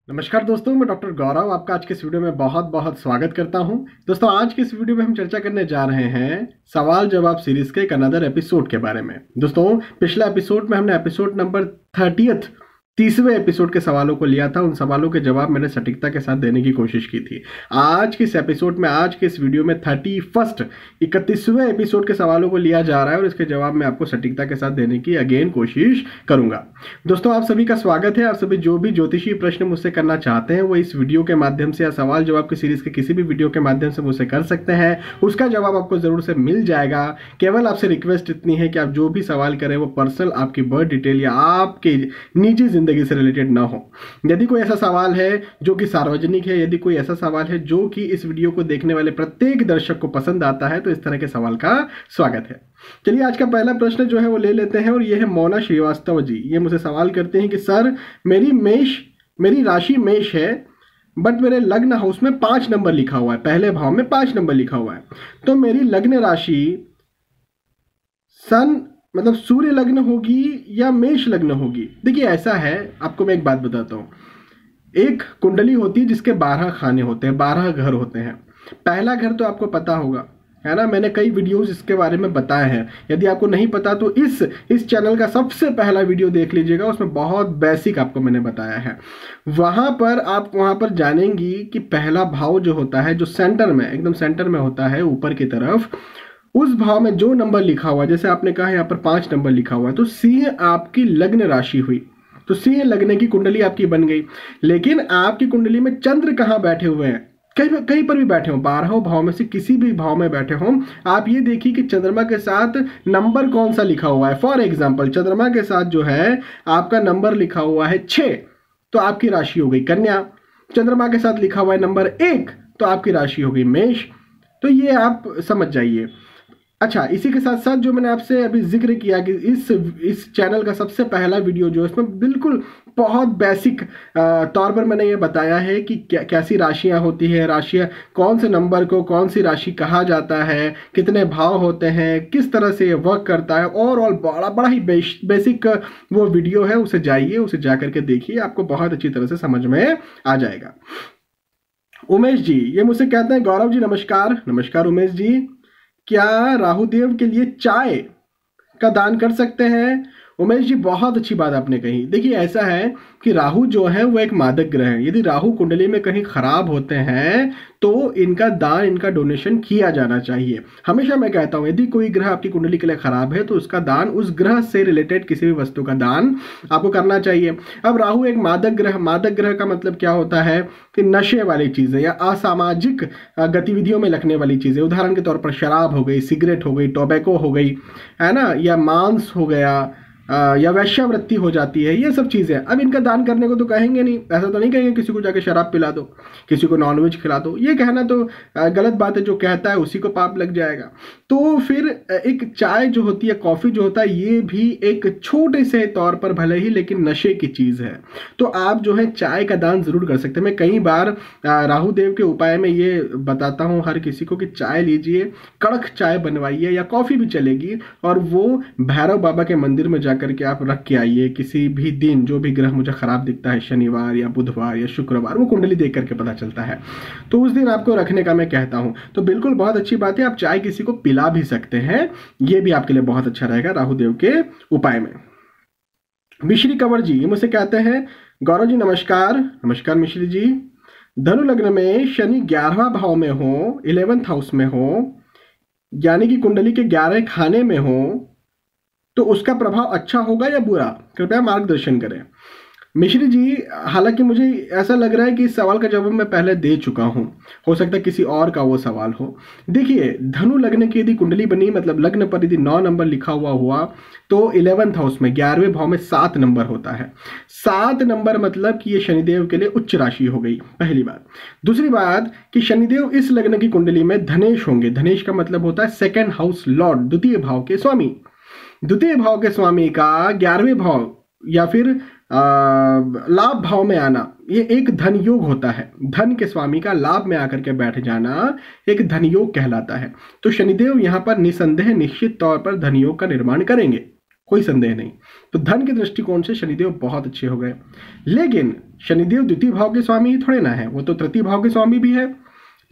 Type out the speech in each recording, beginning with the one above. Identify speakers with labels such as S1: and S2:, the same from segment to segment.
S1: नमस्कार दोस्तों, मैं डॉक्टर गौरव आपका आज के इस वीडियो में बहुत बहुत स्वागत करता हूं। दोस्तों, आज के इस वीडियो में हम चर्चा करने जा रहे हैं सवाल जवाब सीरीज के एक अनदर एपिसोड के बारे में। दोस्तों, पिछला एपिसोड में हमने एपिसोड नंबर 30वें एपिसोड के सवालों को लिया था। उन सवालों के जवाब मैंने सटीकता के साथ देने की कोशिश की थी। आज के इस एपिसोड में, आज के इस वीडियो में 31वें एपिसोड के सवालों को लिया जा रहा है और इसके जवाब मैं आपको सटीकता के साथ देने की अगेन कोशिश करूंगा। दोस्तों, आप सभी का स्वागत है। आप सभी जो भी ज्योतिषीय प्रश्न मुझसे करना चाहते हैं वो इस वीडियो के माध्यम से या सवाल जवाब की सीरीज के किसी भी वीडियो के माध्यम से मुझसे कर सकते हैं। उसका जवाब आपको जरूर से मिल जाएगा। केवल आपसे रिक्वेस्ट इतनी है कि आप जो भी सवाल करें वो पर्सनल आपकी बर्थ डिटेल या आपके निजी जिंदगी से रिलेटेड ना हो। यदि कोई ऐसा सवाल है जो कि सार्वजनिक है, यदि कोई ऐसा सवाल है जो कि इस वीडियो को देखने वाले प्रत्येक दर्शक को पसंद आता है, तो इस तरह के सवाल का स्वागत है। चलिए, आज का पहला प्रश्न जो है वो ले लेते हैं और ये है मोना श्रीवास्तव जी। ये मुझे सवाल करते हैं कि सर, मेरी राशि मेष है, बट मेरे लग्न हाउस में 5 नंबर लिखा हुआ है, पहले भाव में 5 नंबर लिखा हुआ है। तो मेरी लग्न राशि सन मतलब सूर्य लग्न होगी या मेष लग्न होगी? देखिए, ऐसा है, आपको मैं एक बात बताता हूँ। एक कुंडली होती है जिसके 12 खाने होते हैं, 12 घर होते हैं। पहला घर तो आपको पता होगा, है ना? मैंने कई वीडियोस इसके बारे में बताए हैं। यदि आपको नहीं पता तो इस चैनल का सबसे पहला वीडियो देख लीजिएगा, उसमें बहुत बेसिक आपको मैंने बताया है। आप वहां पर जानेंगी कि पहला भाव जो होता है, जो सेंटर में, एकदम सेंटर में होता है ऊपर की तरफ, उस भाव में जो नंबर लिखा हुआ है, जैसे आपने कहा यहाँ पर 5 नंबर लिखा हुआ है, तो सिंह आपकी लग्न राशि हुई। तो सिंह लगने की कुंडली आपकी बन गई। लेकिन आपकी कुंडली में चंद्र कहाँ बैठे हुए हैं? कहीं पर भी बैठे हो, 12 भाव में से किसी भी भाव में बैठे हो, आप ये देखिए कि चंद्रमा के साथ नंबर कौन सा लिखा हुआ है। फॉर एग्जाम्पल, चंद्रमा के साथ जो है आपका नंबर लिखा हुआ है 6, तो आपकी राशि हो गई कन्या। चंद्रमा के साथ लिखा हुआ है नंबर 1, तो आपकी राशि हो गई मेष। तो ये आप समझ जाइए। अच्छा, इसी के साथ साथ जो मैंने आपसे अभी जिक्र किया कि इस चैनल का सबसे पहला वीडियो जो है, इसमें बिल्कुल बहुत बेसिक तौर पर मैंने ये बताया है कि कैसी राशियां होती है, राशियां कौन से नंबर को कौन सी राशि कहा जाता है, कितने भाव होते हैं, किस तरह से ये वर्क करता है। ओवरऑल बड़ा ही बेसिक वो वीडियो है, उसे जाइए, उसे जा करके देखिए, आपको बहुत अच्छी तरह से समझ में आ जाएगा। उमेश जी ये मुझसे कहते हैं, गौरव जी नमस्कार। नमस्कार उमेश जी, क्या राहुदेव के लिए चाय का दान कर सकते हैं? उमेश जी, बहुत अच्छी बात आपने कही। देखिए, ऐसा है कि राहु जो है वो एक मादक ग्रह है। यदि राहु कुंडली में कहीं खराब होते हैं तो इनका दान, इनका डोनेशन किया जाना चाहिए। हमेशा मैं कहता हूं, यदि कोई ग्रह आपकी कुंडली के लिए खराब है तो उसका दान, उस ग्रह से रिलेटेड किसी भी वस्तु का दान आपको करना चाहिए। अब राहु एक मादक ग्रह का मतलब क्या होता है कि नशे वाली चीजें या असामाजिक गतिविधियों में लगने वाली चीजें, उदाहरण के तौर पर शराब हो गई, सिगरेट हो गई, टोबैको हो गई, है ना, या मांस हो गया, या वैश्यावृत्ति हो जाती है, ये सब चीजें। अब इनका दान करने को तो कहेंगे नहीं, ऐसा तो नहीं कहेंगे किसी को जाके शराब पिला दो, किसी को नॉनवेज खिला दो। ये कहना तो गलत बात है, जो कहता है उसी को पाप लग जाएगा। तो फिर एक चाय जो होती है, कॉफी जो होता है, ये भी एक छोटे से तौर पर भले ही लेकिन नशे की चीज है। तो आप जो है चाय का दान जरूर कर सकते हैं। मैं कई बार राहुदेव के उपाय में ये बताता हूँ हर किसी को कि चाय लीजिए, कड़क चाय बनवाइए, या कॉफी भी चलेगी, और वो भैरव बाबा के मंदिर में जाकर के आप रख के आइए किसी भी दिन। जो भी ग्रह मुझे खराब दिखता है, शनिवार या बुधवार या शुक्रवार, वो कुंडली देख करके पता चलता है, तो उस दिन आपको रखने का मैं कहता हूं। तो बिल्कुल बहुत अच्छी बात है, आप चाय किसी को पिला भी सकते हैं, ये भी आपके लिए बहुत अच्छा रहेगा राहुदेव के उपाय में। मिश्री कंवर जी ये मुझसे कहते हैं, गौरव जी नमस्कार। नमस्कार मिश्री जी, धनु लग्न में शनि 11वां भाव में हो, 11th हाउस में हो, यानी कि कुंडली के 11 खाने में हो, तो उसका प्रभाव अच्छा होगा या बुरा? कृपया मार्गदर्शन करें। मिश्री जी, हालांकि मुझे ऐसा लग रहा है कि इस सवाल का जवाब मैं पहले दे चुका हूं, हो सकता है किसी और का वो सवाल हो। देखिए, धनु लग्न की यदि कुंडली बनी, मतलब लग्न पर यदि 9 नंबर लिखा हुआ तो 11th हाउस में 11वें भाव में 7 नंबर होता है। 7 नंबर मतलब कि ये शनिदेव के लिए उच्च राशि हो गई, पहली बात। दूसरी बात कि शनिदेव इस लग्न की कुंडली में धनेश होंगे। धनेश का मतलब होता है सेकेंड हाउस लॉर्ड, द्वितीय भाव के स्वामी। द्वितीय भाव के स्वामी का 11वें भाव या फिर लाभ भाव में आना, ये एक धन योग होता है। धन के स्वामी का लाभ में आकर के बैठ जाना एक धन योग कहलाता है। तो शनिदेव यहाँ पर निसंदेह निश्चित तौर पर धन योग का निर्माण करेंगे, कोई संदेह नहीं। तो धन के दृष्टिकोण से शनिदेव बहुत अच्छे हो गए। लेकिन शनिदेव द्वितीय भाव के स्वामी ही थोड़े ना है, वो तो तृतीय भाव के स्वामी भी है।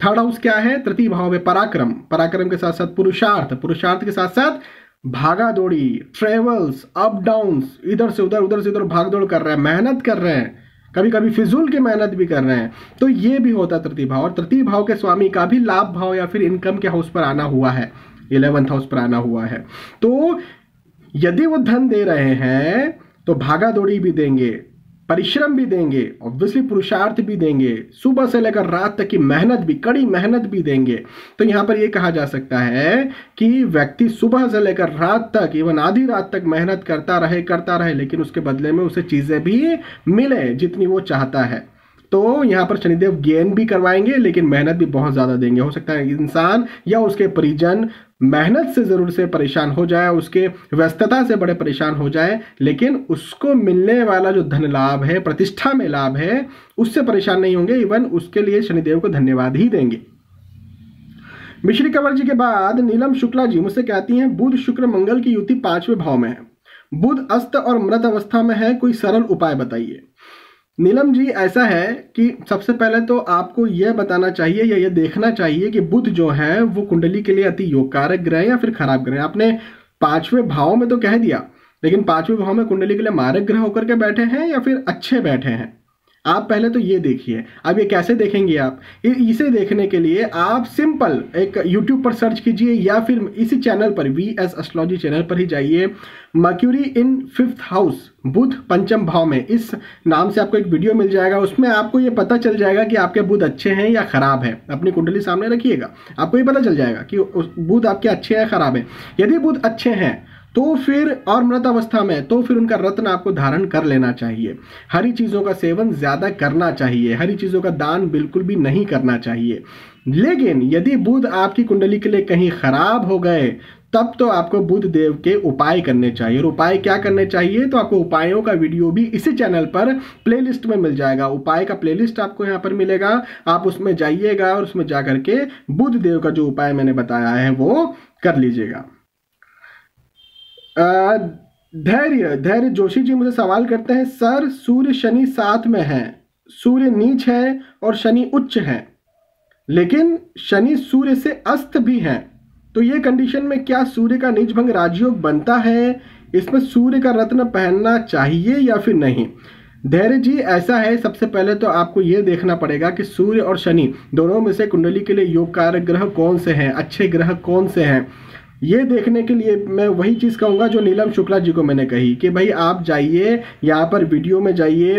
S1: थर्ड हाउस क्या है? तृतीय भाव है पराक्रम, पराक्रम के साथ साथ पुरुषार्थ, पुरुषार्थ के साथ साथ भागा दौड़ी, ट्रेवल्स, अप डाउन्स, इधर से उधर भाग दौड़ कर रहे हैं, मेहनत कर रहे हैं, कभी कभी फिजूल की मेहनत भी कर रहे हैं। तो ये भी होता है तृतीय भाव। और तृतीय भाव के स्वामी का भी लाभ भाव या फिर इनकम के हाउस पर आना हुआ है, 11th हाउस पर आना हुआ है। तो यदि वो धन दे रहे हैं तो भागा दौड़ी भी देंगे, परिश्रम भी देंगे, ऑब्वियसली पुरुषार्थ भी देंगे, सुबह से लेकर रात तक की मेहनत भी, कड़ी मेहनत भी देंगे। तो यहां पर यह कहा जा सकता है कि व्यक्ति सुबह से लेकर रात तक, इवन आधी रात तक मेहनत करता रहे, लेकिन उसके बदले में उसे चीजें भी मिले जितनी वो चाहता है। तो यहाँ पर शनिदेव गेन भी करवाएंगे, लेकिन मेहनत भी बहुत ज्यादा देंगे। हो सकता है इंसान या उसके परिजन मेहनत से जरूर से परेशान हो जाए, उसके व्यस्तता से बड़े परेशान हो जाए, लेकिन उसको मिलने वाला जो धन लाभ है, प्रतिष्ठा में लाभ है, उससे परेशान नहीं होंगे। इवन उसके लिए शनिदेव को धन्यवाद ही देंगे। मिश्री कंवर जी के बाद नीलम शुक्ला जी मुझसे कहती हैं, बुध शुक्र मंगल की युति 5वें भाव में है, बुध अस्त और मृत अवस्था में है, कोई सरल उपाय बताइए। नीलम जी, ऐसा है कि सबसे पहले तो आपको यह बताना चाहिए या यह देखना चाहिए कि बुध जो है वो कुंडली के लिए अति योगकारक ग्रह या फिर खराब ग्रह। आपने 5वें भाव में तो कह दिया, लेकिन 5वें भाव में कुंडली के लिए मारक ग्रह होकर के बैठे हैं या फिर अच्छे बैठे हैं। आप पहले तो ये देखिए। अब ये कैसे देखेंगे आप? इसे देखने के लिए आप सिंपल एक YouTube पर सर्च कीजिए या फिर इसी चैनल पर VS एस्ट्रोलॉजी चैनल पर ही जाइए, मर्क्यूरी इन 5th हाउस, बुध पंचम भाव में, इस नाम से आपको एक वीडियो मिल जाएगा। उसमें आपको ये पता चल जाएगा कि आपके बुध अच्छे हैं या खराब है। अपनी कुंडली सामने रखिएगा, आपको ये पता चल जाएगा कि बुध आपके अच्छे हैं खराब है। यदि बुध अच्छे हैं तो फिर, और मृत अवस्था में, तो फिर उनका रत्न आपको धारण कर लेना चाहिए। हरी चीजों का सेवन ज्यादा करना चाहिए, हरी चीजों का दान बिल्कुल भी नहीं करना चाहिए। लेकिन यदि बुध आपकी कुंडली के लिए कहीं खराब हो गए, तब तो आपको बुध देव के उपाय करने चाहिए। और उपाय क्या करने चाहिए? तो आपको उपायों का वीडियो भी इसी चैनल पर प्लेलिस्ट में मिल जाएगा। उपाय का प्लेलिस्ट आपको यहाँ पर मिलेगा, आप उसमें जाइएगा और उसमें जाकर के बुध देव का जो उपाय मैंने बताया है वो कर लीजिएगा। धैर्य जोशी जी मुझे सवाल करते हैं, सर सूर्य शनि 7 में है, सूर्य नीच है और शनि उच्च है, लेकिन शनि सूर्य से अस्त भी है, तो ये कंडीशन में क्या सूर्य का नीच भंग राजयोग बनता है? इसमें सूर्य का रत्न पहनना चाहिए या फिर नहीं? धैर्य जी, ऐसा है, सबसे पहले तो आपको यह देखना पड़ेगा कि सूर्य और शनि दोनों में से कुंडली के लिए योग कारक ग्रह कौन से हैं, अच्छे ग्रह कौन से हैं। ये देखने के लिए मैं वही चीज़ कहूँगा जो नीलम शुक्ला जी को मैंने कही कि भाई आप जाइए, यहाँ पर वीडियो में जाइए,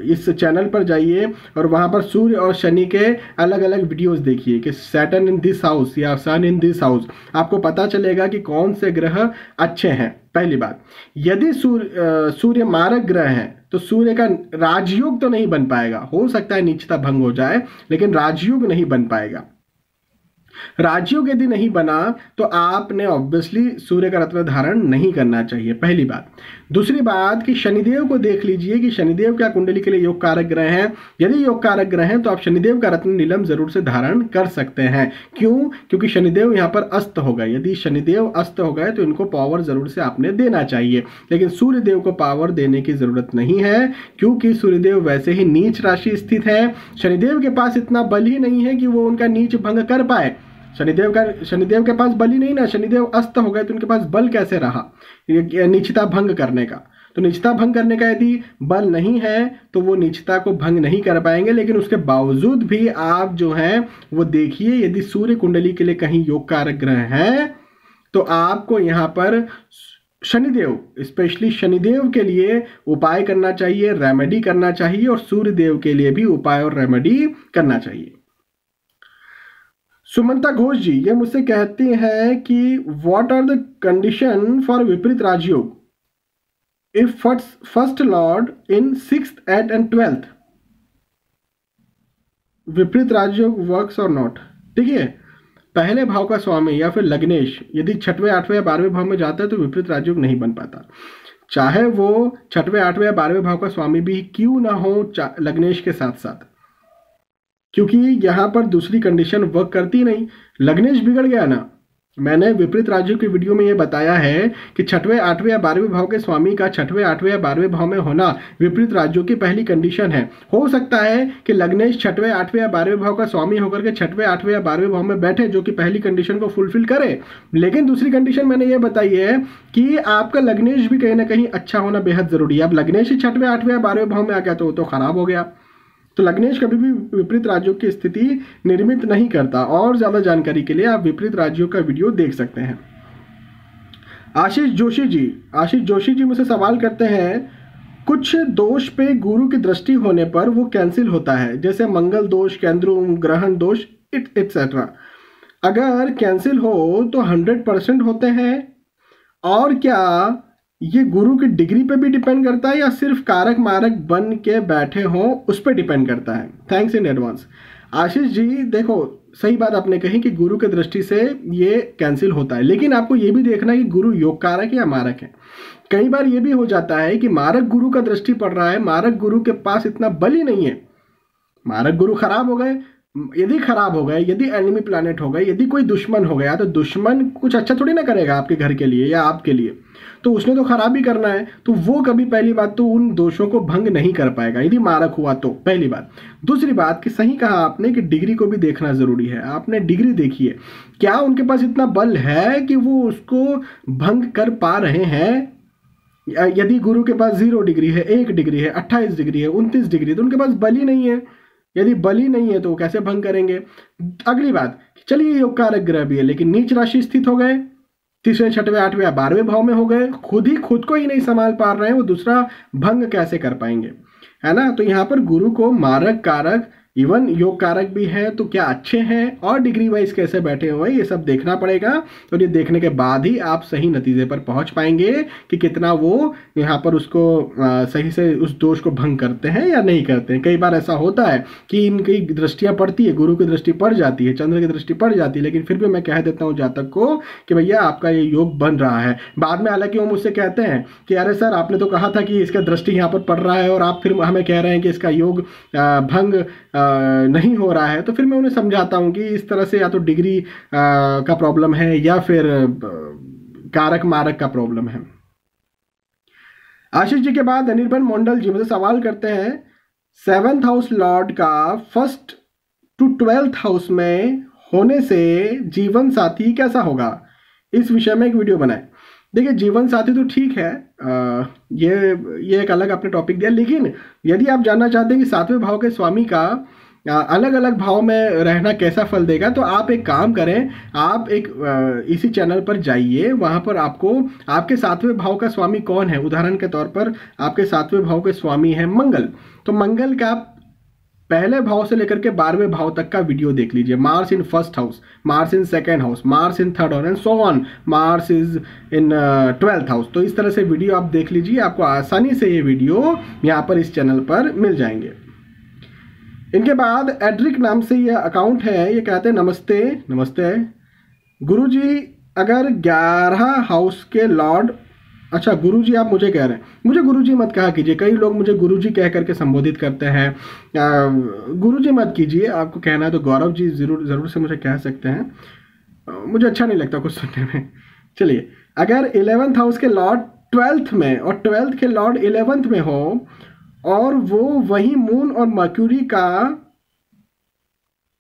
S1: इस चैनल पर जाइए और वहाँ पर सूर्य और शनि के अलग अलग वीडियोस देखिए कि सैटर्न इन दिस हाउस या सन इन दिस हाउस, आपको पता चलेगा कि कौन से ग्रह अच्छे हैं। पहली बात, यदि सूर्य मारक ग्रह हैं तो सूर्य का राजयोग तो नहीं बन पाएगा, हो सकता है नीचता भंग हो जाए, लेकिन राजयोग नहीं बन पाएगा। राजयोग यदि नहीं बना तो आपने ऑब्वियसली सूर्य का रत्न धारण नहीं करना चाहिए, पहली बात। दूसरी बात कि शनिदेव को देख लीजिए कि शनिदेव क्या कुंडली के लिए योग कारक ग्रह हैं। यदि योग कारक ग्रह हैं तो आप शनिदेव का रत्न नीलम जरूर से धारण कर सकते हैं। क्यों? क्योंकि शनिदेव यहाँ पर अस्त हो गए। यदि शनिदेव अस्त हो गए तो इनको पावर जरूर से आपने देना चाहिए, लेकिन सूर्यदेव को पावर देने की जरूरत नहीं है, क्योंकि सूर्यदेव वैसे ही नीच राशि स्थित है। शनिदेव के पास इतना बल ही नहीं है कि वो उनका नीच भंग कर पाए। शनिदेव के पास बल ही नहीं ना, शनिदेव अस्त हो गए तो उनके पास बल कैसे रहा नीचता भंग करने का? तो नीचता भंग करने का यदि बल नहीं है तो वो नीचता को भंग नहीं कर पाएंगे। लेकिन उसके बावजूद भी आप जो हैं वो देखिए, यदि सूर्य कुंडली के लिए कहीं योग कारक ग्रह हैं तो आपको यहाँ पर शनिदेव, स्पेशली शनिदेव के लिए उपाय करना चाहिए, रेमेडी करना चाहिए, और सूर्य देव के लिए भी उपाय और रेमेडी करना चाहिए। सुमंता घोष जी ये मुझसे कहती हैं कि what are the condition for vipreet rajyog if first lord in 6th, 8th and 12th, विपरीत राजयोग वर्क्स और नॉट। देखिए, पहले भाव का स्वामी या फिर लग्नेश यदि 6वें, 8वें या 12वें भाव में जाता है तो विपरीत राजयोग नहीं बन पाता, चाहे वो 6वें, 8वें या 12वें भाव का स्वामी भी क्यों ना हो लग्नेश के साथ साथ, क्योंकि यहां पर दूसरी कंडीशन वर्क करती नहीं। लग्नेश बिगड़ गया ना, मैंने विपरीत राज्यों की वीडियो में ये बताया है कि छठवें, आठवें या 12वें भाव के स्वामी का छठवें, आठवें या 12वें भाव में होना विपरीत राज्यों की पहली कंडीशन है। हो सकता है कि लग्नेश छठवें, आठवें या 12वें भाव का स्वामी होकर के छठवें, आठवें या 12वें भाव में बैठे, जो कि पहली कंडीशन को फुलफिल करे। लेकिन दूसरी कंडीशन मैंने ये बताई है कि आपका लग्नेश भी कहीं ना कहीं अच्छा होना बेहद जरूरी है। अब लग्नेश ही छठवें, आठवें या 12वें भाव में आ गया तो खराब हो गया। तो लग्नेश कभी भी विपरीत राज्यों की स्थिति निर्मित नहीं करता। और ज्यादा जानकारी के लिए आप विपरीत राज्यों का वीडियो देख सकते हैं। आशीष जोशी जी मुझसे सवाल करते हैं, कुछ दोष पे गुरु की दृष्टि होने पर वो कैंसिल होता है, जैसे मंगल दोष, केंद्रुम, ग्रहण दोष एटसेट्रा। अगर कैंसिल हो तो 100% होते हैं, और क्या ये गुरु की डिग्री पे भी डिपेंड करता है या सिर्फ कारक मारक बन के बैठे हों उस पर डिपेंड करता है? Thanks in advance. Ashish ji देखो, सही बात आपने कही कि गुरु की दृष्टि से ये कैंसिल होता है, लेकिन आपको ये भी देखना है कि गुरु योग कारक है या मारक है। कई बार ये भी हो जाता है कि मारक गुरु का दृष्टि पड़ रहा है, मारक गुरु के पास इतना बल ही नहीं है, मारक गुरु खराब हो गए। यदि खराब हो गए, यदि एनिमी प्लैनेट हो गए, यदि कोई दुश्मन हो गया, तो दुश्मन कुछ अच्छा थोड़ी ना करेगा आपके घर के लिए या आपके लिए, तो उसने तो खराब ही करना है। तो वो कभी, पहली बात तो उन दोषों को भंग नहीं कर पाएगा यदि मारक हुआ तो, पहली बात। दूसरी बात कि सही कहा आपने कि डिग्री को भी देखना जरूरी है। आपने डिग्री देखी है, क्या उनके पास इतना बल है कि वो उसको भंग कर पा रहे हैं? यदि गुरु के पास 0 डिग्री है, 1 डिग्री है, 28 डिग्री है, 29 डिग्री, तो उनके पास बल ही नहीं है। यदि बल ही नहीं है तो कैसे भंग करेंगे? अगली बात, चलिए योग कारक ग्रह भी है, लेकिन नीच राशि स्थित हो गए, तीसरे, छठवें, आठवें या 12वें भाव में हो गए, खुद को ही नहीं संभाल पा रहे हैं, वो दूसरा भंग कैसे कर पाएंगे? है ना। तो यहाँ पर गुरु को मारक, कारक, इवन योग कारक भी है, तो क्या अच्छे हैं और डिग्री वाइज कैसे बैठे हुए हैं, ये सब देखना पड़ेगा। और ये देखने के बाद ही आप सही नतीजे पर पहुंच पाएंगे कि कितना वो यहाँ पर उसको सही से उस दोष को भंग करते हैं या नहीं करते हैं। कई बार ऐसा होता है कि इनकी दृष्टियां पड़ती है, गुरु की दृष्टि पड़ जाती है, चंद्र की दृष्टि पड़ जाती है, लेकिन फिर भी मैं कह देता हूँ जातक को कि भैया आपका ये योग बन रहा है। बाद में हालांकि वो मुझसे कहते हैं कि अरे सर आपने तो कहा था कि इसका दृष्टि यहाँ पर पड़ रहा है और आप फिर हमें कह रहे हैं कि इसका योग भंग नहीं हो रहा है। तो फिर मैं उन्हें समझाता हूं कि इस तरह से या तो डिग्री का प्रॉब्लम है या फिर कारक मारक का प्रॉब्लम है। आशीष जी के बाद अनिर्बन मंडल जी मुझे सवाल करते हैं, 7th हाउस लॉर्ड का 1st to 12th हाउस में होने से जीवन साथी कैसा होगा, इस विषय में एक वीडियो बनाए। देखिए जीवन साथी तो ठीक है, ये एक अलग आपने टॉपिक दिया, लेकिन यदि आप जानना चाहते हैं कि 7वें भाव के स्वामी का अलग अलग भाव में रहना कैसा फल देगा, तो आप एक काम करें, आप एक इसी चैनल पर जाइए, वहां पर आपको आपके 7वें भाव का स्वामी कौन है, उदाहरण के तौर पर आपके 7वें भाव के स्वामी है मंगल, तो मंगल का पहले भाव से लेकर के 12वें भाव तक का वीडियो देख लीजिए। Mars in 1st house, Mars in 2nd house, Mars in 3rd house and so on, Mars is in 12th house. तो इस तरह से वीडियो आप देख लीजिए, आपको आसानी से ये वीडियो यहाँ पर इस चैनल पर मिल जाएंगे। इनके बाद एड्रिक नाम से ये अकाउंट है, ये कहते हैं नमस्ते गुरुजी, अगर 11 हाउस के लॉर्ड, अच्छा गुरुजी आप मुझे कह रहे हैं, मुझे गुरुजी मत कहा कीजिए, कई लोग मुझे गुरुजी कह करके संबोधित करते हैं, गुरुजी मत कीजिए, आपको कहना है तो गौरव जी जरूर से मुझे कह सकते हैं, मुझे अच्छा नहीं लगता कुछ सुनने में। चलिए, अगर 11th हाउस के लॉर्ड 12th में और 12th के लॉर्ड 11th में हो और वो वही मून और मर्क्यूरी का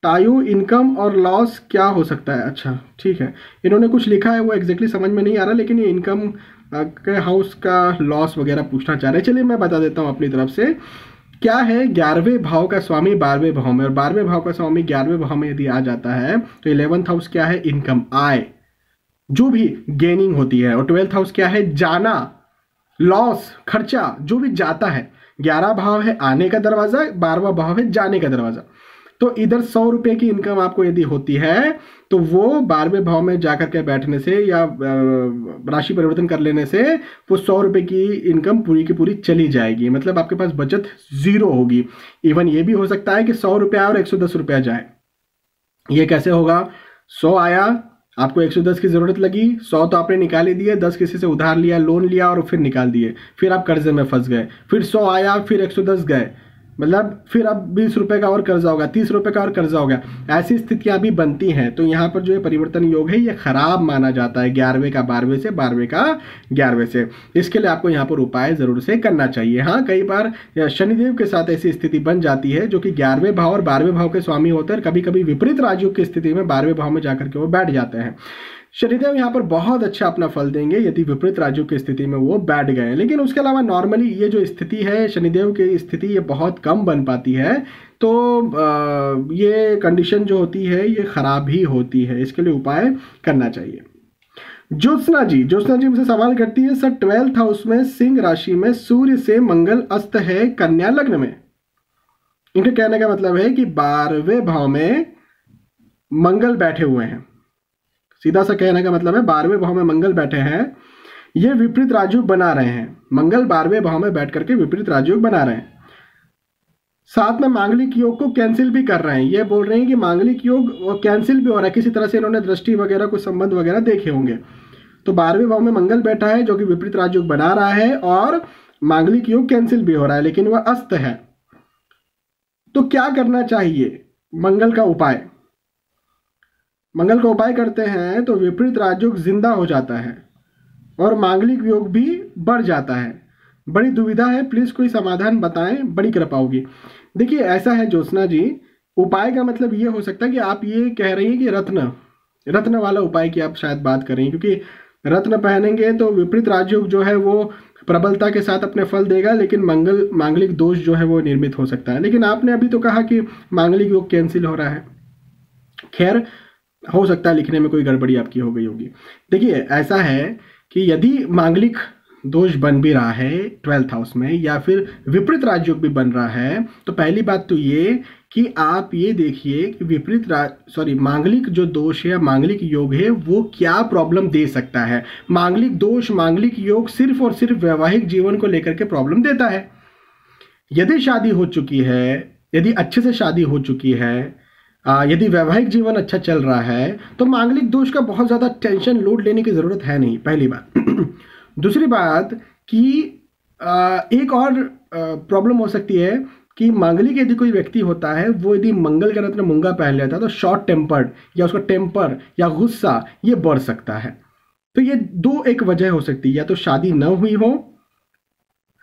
S1: टायु, इनकम और लॉस क्या हो सकता है? अच्छा ठीक है, इन्होंने कुछ लिखा है वो एग्जैक्टली समझ में नहीं आ रहा, लेकिन ये इनकम के हाउस का लॉस वगैरह पूछना चाह रहे हैं। चलिए मैं बता देता हूँ अपनी तरफ से, क्या है 11वें भाव का स्वामी 12वें भाव में, और 12वें भाव का स्वामी 11वें भाव में यदि आ जाता है तो 11th हाउस क्या है, इनकम, आय, जो भी गेनिंग होती है, और 12th हाउस क्या है, जाना, लॉस, खर्चा, जो भी जाता है। 11 भाव है आने का दरवाजा, 12वां भाव है जाने का दरवाजा। तो इधर 100 रुपए की इनकम आपको यदि होती है तो वो 12वें भाव में जाकर के बैठने से या राशि परिवर्तन कर लेने से वो 100 रुपए की इनकम पूरी की पूरी चली जाएगी, मतलब आपके पास बचत 0 होगी। इवन ये भी हो सकता है कि 100 रुपया और 110 रुपया जाए। ये कैसे होगा, 100 आया, आपको 110 की जरूरत लगी, 100 तो आपने निकाल ही दिए, 10 किसी से उधार लिया, लोन लिया और फिर निकाल दिए, फिर आप कर्जे में फंस गए, फिर 100 आया, फिर 110 गए, मतलब फिर अब 20 रुपए का और कर्जा होगा, 30 रुपए का और कर्जा होगा, ऐसी स्थितियां भी बनती हैं। तो यहाँ पर जो है परिवर्तन योग है ये खराब माना जाता है 11वें का 12वें से, 12वें का 11वें से। इसके लिए आपको यहाँ पर उपाय जरूर से करना चाहिए। हाँ, कई बार शनिदेव के साथ ऐसी स्थिति बन जाती है जो कि 11वें भाव और 12वें भाव के स्वामी होते हैं, कभी कभी विपरीत राजयोग की स्थिति में 12वें भाव में जाकर के वो बैठ जाते हैं। शनिदेव यहाँ पर बहुत अच्छा अपना फल देंगे यदि विपरीत राजयोग की स्थिति में वो बैठ गए। लेकिन उसके अलावा नॉर्मली ये जो स्थिति है शनिदेव की स्थिति ये बहुत कम बन पाती है। तो ये कंडीशन जो होती है ये खराब ही होती है, इसके लिए उपाय करना चाहिए। ज्योत्सना जी मुझसे सवाल करती है, सर 12th हाउस में सिंह राशि में सूर्य से मंगल अस्त है कन्या लग्न में। इनके कहने का मतलब है कि 12वें भाव में मंगल बैठे हुए हैं। सीधा सा कहने का मतलब है 12वें भाव में मंगल बैठे हैं, ये विपरीत राजयोग बना रहे हैं। मंगल 12वें भाव में बैठ करके विपरीत राजयोग बना रहे हैं, साथ में मांगलिक योग को कैंसिल भी कर रहे हैं। ये बोल रहे हैं कि मांगलिक योग कैंसिल भी हो रहा है, किसी तरह से इन्होंने दृष्टि वगैरह कुछ संबंध वगैरह देखे होंगे। तो 12वें भाव में मंगल बैठा है जो कि विपरीत राजयोग बना रहा है और मांगलिक योग कैंसिल भी हो रहा है, लेकिन वह अस्त है। तो क्या करना चाहिए? मंगल का उपाय करते हैं तो विपरीत राजयोग जिंदा हो जाता है और मांगलिक योग भी बढ़ जाता है। बड़ी दुविधा है, प्लीज कोई समाधान बताएं, बड़ी कृपा होगी। देखिए ऐसा है ज्योत्सना जी, उपाय का मतलब ये हो सकता है कि आप ये कह रही हैं कि रत्न वाला उपाय की आप शायद बात कर रही हैं, क्योंकि रत्न पहनेंगे तो विपरीत राजयोग जो है वो प्रबलता के साथ अपने फल देगा, लेकिन मांगलिक दोष जो है वो निर्मित हो सकता है। लेकिन आपने अभी तो कहा कि मांगलिक योग कैंसिल हो रहा है। खैर, हो सकता है लिखने में कोई गड़बड़ी आपकी हो गई होगी। देखिए ऐसा है कि यदि मांगलिक दोष बन भी रहा है 12th हाउस में या फिर विपरीत राजयोग भी बन रहा है, तो पहली बात तो ये कि आप ये देखिए कि मांगलिक जो दोष है, मांगलिक योग है, वो क्या प्रॉब्लम दे सकता है। मांगलिक दोष, मांगलिक योग सिर्फ और सिर्फ वैवाहिक जीवन को लेकर के प्रॉब्लम देता है। यदि शादी हो चुकी है, यदि अच्छे से शादी हो चुकी है, यदि वैवाहिक जीवन अच्छा चल रहा है, तो मांगलिक दोष का बहुत ज़्यादा टेंशन लोड लेने की ज़रूरत है नहीं, पहली बात। दूसरी बात कि एक और प्रॉब्लम हो सकती है कि मांगलिक यदि कोई व्यक्ति होता है, वो यदि मंगल का रत्न मूंगा पहन लेता है तो शॉर्ट टेम्पर्ड या उसका टेम्पर या गुस्सा ये बढ़ सकता है। तो ये दो एक वजह हो सकती है, या तो शादी न हुई हो,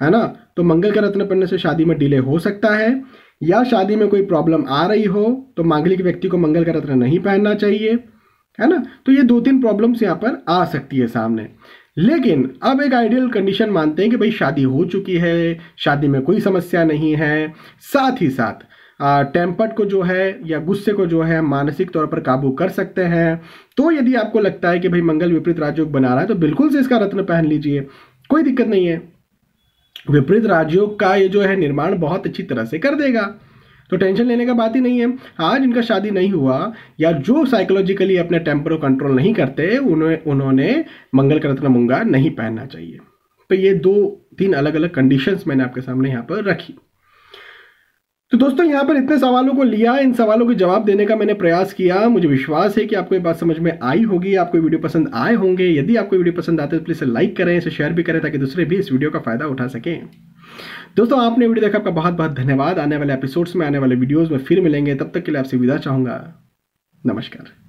S1: है ना, तो मंगल का रत्न पहनने से शादी में डिले हो सकता है, या शादी में कोई प्रॉब्लम आ रही हो तो मांगलिक व्यक्ति को मंगल का रत्न नहीं पहनना चाहिए, है ना। तो ये 2-3 प्रॉब्लम्स यहाँ पर आ सकती है सामने। लेकिन अब एक आइडियल कंडीशन मानते हैं कि भाई शादी हो चुकी है, शादी में कोई समस्या नहीं है, साथ ही साथ टेम्पर्ड को जो है या गुस्से को जो है मानसिक तौर पर काबू कर सकते हैं। तो यदि आपको लगता है कि भाई मंगल विपरीत राजयोग बना रहा है तो बिल्कुल से इसका रत्न पहन लीजिए, कोई दिक्कत नहीं है। विपरीत राजयोग का ये जो है निर्माण बहुत अच्छी तरह से कर देगा, तो टेंशन लेने का बात ही नहीं है। आज इनका शादी नहीं हुआ या जो साइकोलॉजिकली अपने टेम्पर को कंट्रोल नहीं करते, उन्होंने मंगल का रत्न मूंगा नहीं पहनना चाहिए। तो ये 2-3 अलग अलग कंडीशंस मैंने आपके सामने यहाँ पर रखी। तो दोस्तों यहाँ पर इतने सवालों को लिया, इन सवालों के जवाब देने का मैंने प्रयास किया। मुझे विश्वास है कि आपको ये बात समझ में आई होगी, आपको वीडियो पसंद आए होंगे। यदि आपको वीडियो पसंद आते तो प्लीज़ लाइक करें, इसे शेयर भी करें ताकि दूसरे भी इस वीडियो का फायदा उठा सकें। दोस्तों आपने वीडियो देखा, आपका बहुत बहुत धन्यवाद। आने वाले एपिसोड्स में, आने वाले वीडियोज़ में फिर मिलेंगे, तब तक के लिए आपसे विदा चाहूँगा। नमस्कार।